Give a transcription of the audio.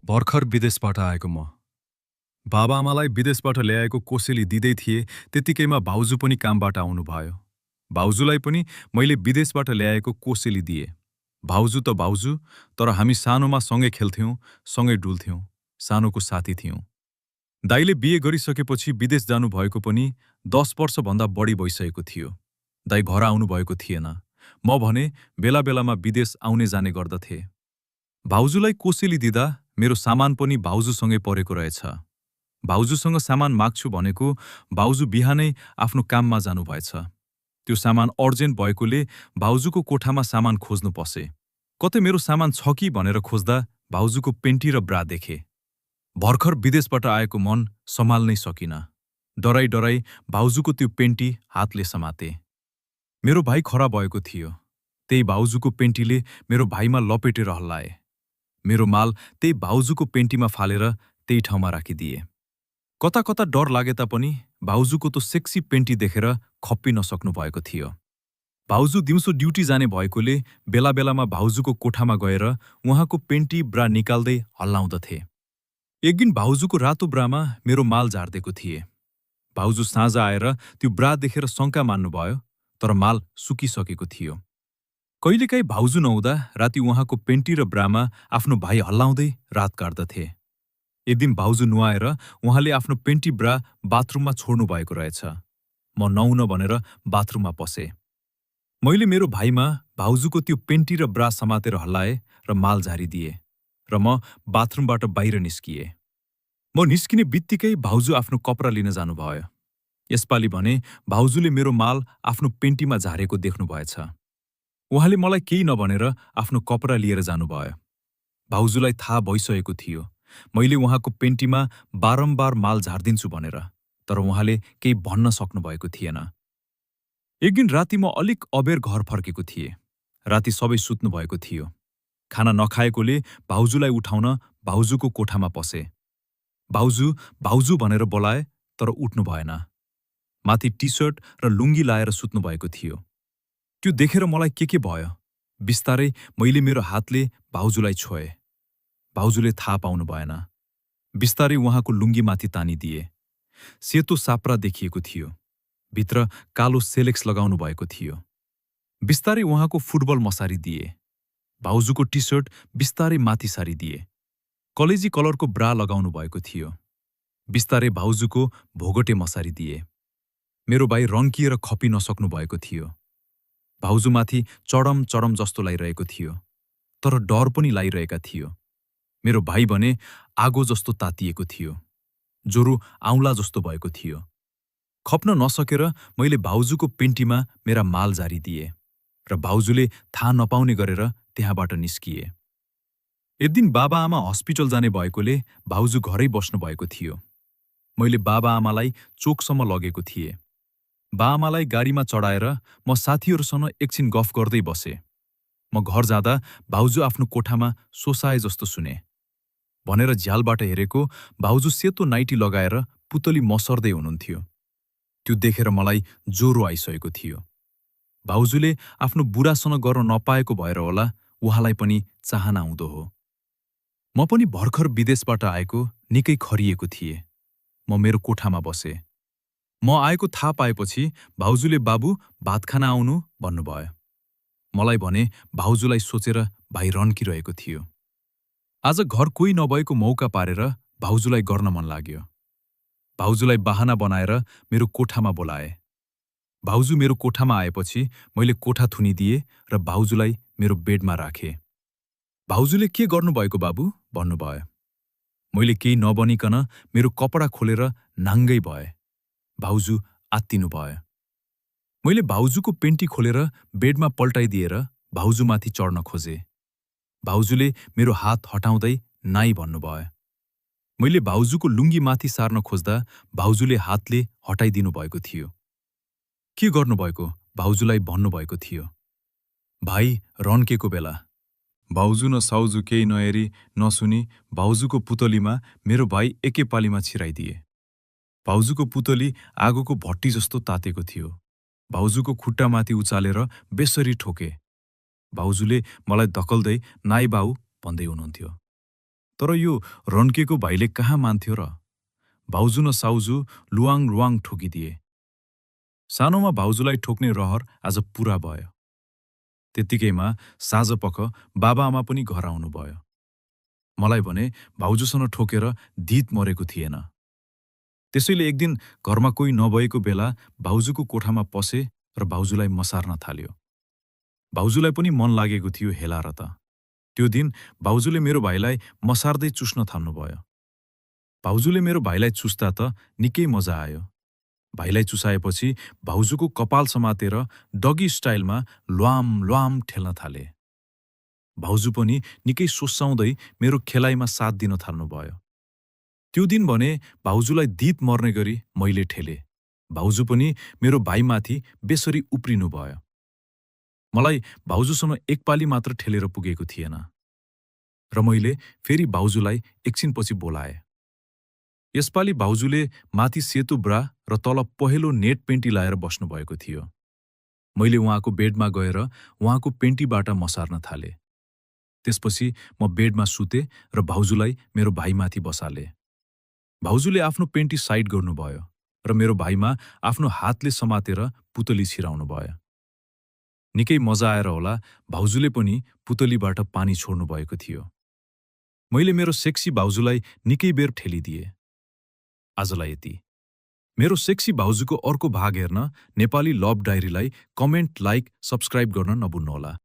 भर्खर विदेशबाट आएको म। बाबाआमालाई विदेशबाट ल्याएको कोसेली दिँदै थिए, त्यतिकैमा भाउजू पनि कामबाट आउनुभयो। भाउजूलाई पनि मैले विदेशबाट ल्याएको कोसेली दिए। भाउजू त भाउजू, तर हामी सानोमा सँगै खेल्थ्यौं, सँगै डुल्थ्यौं, सानोको साथी थियौं। दाइले बिहे गरिसकेपछि विदेश जानुभएको पनि 10 वर्षभन्दा बढी भइसकेको थियो। दाइ घर आउनुभएको थिएन। म भने बेला बेलामा विदेश आउने जाने गर्दथे। भाउजूलाई कोसेली दिँदा मेरो सामान पनि भाउजूसँगै परेको रहेछ। भाउजूसँग सामान माग्छु भनेको भाउजू बिहानै आफ्नो काममा जानुभएछ। त्यो सामान अर्जेन्ट भएकोले भाउजूको कोठामा सामान खोज्नु पसे। कतै मेरो सामान छ कि भनेर खोज्दा भाउजूको पेन्टी र ब्रा देखे। भर्खर विदेशबाट आएको मन सम्हाल्नै सकिन। डराई डराई भाउजूको त्यो पेन्टी हातले समाते। मेरो भाइ खरा भएको थियो। त्यही भाउजूको पेन्टीले मेरो भाइमा लपेटेर हल्लाए। मेरो माल त्यही भाउजूको पेन्टीमा फालेर त्यही ठाउँमा राखिदिए। कता कता डर लागे तापनि भाउजूको तो सेक्सी पेन्टी देखेर खप्पी नसक्नु भएको थियो। भाउजू दिउँसो ड्युटी जाने भएकोले बेला बेलामा भाउजूको कोठामा गएर उहाँको पेन्टी ब्रा निकाल्दै हल्लाउँदथे। एक दिन भाउजूको रातो ब्रामा मेरो माल झार्देको थिए। भाउजू साँझ आएर त्यो ब्रा देखेर शङ्का मान्नुभयो, तर माल सुकिसकेको थियो। कहिलेकाहीँ भाउजू नहुँदा राति उहाँको पेन्टी र ब्रामा आफ्नो भाइ हल्लाउँदै रात काट्दथे। एक दिन भाउजू नुहाएर उहाँले आफ्नो पेन्टी ब्रा बाथरुममा छोड्नु भएको रहेछ। म नहुन भनेर बाथरुममा पसे। मैले मेरो भाइमा भाउजूको त्यो पेन्टी र ब्रा समातेर हल्लाए र माल झारिदिए र म बाथरुमबाट बाहिर निस्किए। म निस्किने बित्तिकै भाउजू आफ्नो कपडा लिन जानुभयो। यसपालि भने भाउजूले मेरो माल आफ्नो पेन्टीमा झारेको देख्नुभएछ। उहाँले मलाई केही नभनेर आफ्नो कपडा लिएर जानुभयो। भाउजूलाई थाहा भइसकेको थियो मैले उहाँको पेन्टीमा बारम्बार माल झारिदिन्छु भनेर, तर उहाँले केही भन्न सक्नुभएको थिएन। एक दिन राति म अलिक अबेर घर फर्केको थिएँ। राति सबै सुत्नु भएको थियो। खाना नखाएकोले भाउजूलाई उठाउन भाउजूको कोठामा पसे। भाउजू भाउजू भनेर बोलाए, तर उठ्नु भएन। माथि टी सर्ट र लुङ्गी लाएर सुत्नु भएको थियो। त्यो देखेर मलाई के भयो। बिस्तारै मैले मेरो हातले भाउजूलाई छोए। भाउजूले थाहा पाउनु भएन। बिस्तारै उहाँको लुङ्गी माथि तानिदिए। सेतो साप्रा देखिएको थियो। भित्र कालो सेलेक्स लगाउनु भएको थियो। बिस्तारै उहाँको फुटबल मसारिदिए। भाउजूको टी सर्ट बिस्तारै माथि सारिदिए। कलेजी कलरको ब्रा लगाउनु भएको थियो। बिस्तारै भाउजूको भोगटे मसारिदिए। मेरो भाइ रन्किएर खपी नसक्नु भएको थियो। भाउजूमाथि चडम चडम जस्तो लागिरहेको थियो, तर डर पनि लागिरहेका थियो। मेरो भाइ भने आगो जस्तो तातिएको थियो। ज्वरो आउँला जस्तो भएको थियो। खप्न नसकेर मैले भाउजूको पेन्टीमा मेरा माल झारिदिए र भाउजूले थाहा नपाउने गरेर त्यहाँबाट निस्किए। एक दिन बाबाआमा हस्पिटल जाने भएकोले भाउजू घरै बस्नु भएको थियो। मैले बाबाआमालाई चोकसम्म लगेको थिएँ। बाआमालाई गाडीमा चढाएर म साथीहरूसँग एकछिन गफ गर्दै बसे। म घर जाँदा भाउजू आफ्नो कोठामा सोसाए जस्तो सुने। भनेर झ्यालबाट हेरेको भाउजू सेतो नाइटी लगाएर पुतली मसर्दै हुनुहुन्थ्यो। त्यो देखेर मलाई ज्वरो आइसकेको थियो। भाउजूले आफ्नो बुढासँग गर्न नपाएको भएर होला उहाँलाई पनि चाहना हुँदो हो। म पनि भर्खर विदेशबाट आएको निकै खरिएको थिएँ। म मेरो कोठामा बसे। म आएको थाहा पाएपछि भाउजूले बाबु भात खान आउनु भन्नुभयो। मलाई भने भाउजूलाई सोचेर भाइ रन्किरहेको थियो। आज घर कोही नभएको मौका पारेर भाउजूलाई गर्न मन लाग्यो। भाउजूलाई बहाना बनाएर मेरो कोठामा बोलाए। भाउजू मेरो कोठामा आएपछि मैले कोठा थुनिदिए र भाउजूलाई मेरो बेडमा राखे। भाउजूले के गर्नुभएको बाबु भन्नुभयो। मैले केही नबनिकन मेरो कपडा खोलेर नाङ्गै भए। भाउजू आत्तिनु भयो। मैले भाउजूको पेन्टी खोलेर बेडमा पल्टाइदिएर भाउजूमाथि चढ्न खोजे। भाउजूले मेरो हात हटाउँदै नाइ भन्नुभयो। मैले भाउजूको लुङ्गी माथि सार्न खोज्दा भाउजूले हातले हटाइदिनु भएको थियो। के गर्नुभएको भाउजूलाई भन्नुभएको थियो। भाइ रन्केको बेला भाउजू न साउजू केही नहेरी नसुनी भाउजूको पुतलीमा मेरो भाइ एकैपालीमा छिराइदिए। भाउजूको पुतली आगोको भट्टी जस्तो तातेको थियो। भाउजूको खुट्टामाथि उचालेर बेसरी ठोके। भाउजूले मलाई धकल्दै नाइ बाउ भन्दै हुनुहुन्थ्यो। तर यो रन्केको भाइले कहाँ मान्थ्यो र? भाउजू न साउजू लुवाङ रुवाङ ठोकिदिए। सानोमा भाउजूलाई ठोक्ने रहर आज पूरा भयो। त्यत्तिकैमा साँझपख बाबाआमा पनि घर आउनुभयो। मलाई भने भाउजूसँग ठोकेर धित मरेको थिएन। त्यसैले एक दिन घरमा कोही नभएको बेला भाउजूको कोठामा पसे र भाउजूलाई मसार्न थाल्यो। भाउजूलाई पनि मन लागेको थियो हेला र त। त्यो दिन भाउजूले मेरो भाइलाई मसार्दै चुस्न थाल्नुभयो। भाउजूले मेरो भाइलाई चुस्दा त निकै मजा आयो। भाइलाई चुसाएपछि भाउजूको कपाल समातेर डगी स्टाइलमा ल्वाम ल्वाम ठेल्न थाले। भाउजू पनि निकै सोस्साउँदै मेरो खेलाइमा साथ दिन थाल्नुभयो। त्यो दिन भने भाउजूलाई धित मर्ने गरी मैले ठेले। भाउजू पनि मेरो भाइमाथि बेसरी उप्रिनुभयो। मलाई भाउजूसँग एकपाली मात्र ठेलेर पुगेको थिएन र मैले फेरि भाउजूलाई एकछिनपछि बोलाए। यसपालि भाउजूले माथि सेतो ब्रा र तल पहेँलो नेट पेन्टी लाएर बस्नुभएको थियो। मैले उहाँको बेडमा गएर उहाँको पेन्टीबाट मसार्न थाले। त्यसपछि म बेडमा सुते र भाउजूलाई मेरो भाइमाथि बसाले। भाउजूले आफ्नो पेन्टी साइड गर्नुभयो र मेरो भाइमा आफ्नो हातले समातेर पुतली छिराउनु भयो। निकै मजा आएर होला भाउजूले पनि पुतलीबाट पानी छोड्नु भएको थियो। मैले मेरो सेक्सी भाउजूलाई निकै बेर ठेलिदिए। आजलाई यति। मेरो सेक्सी भाउजूको अर्को भाग हेर्न नेपाली लभ डायरीलाई कमेन्ट, लाइक, सब्स्क्राइब गर्न नभुल्नुहोला।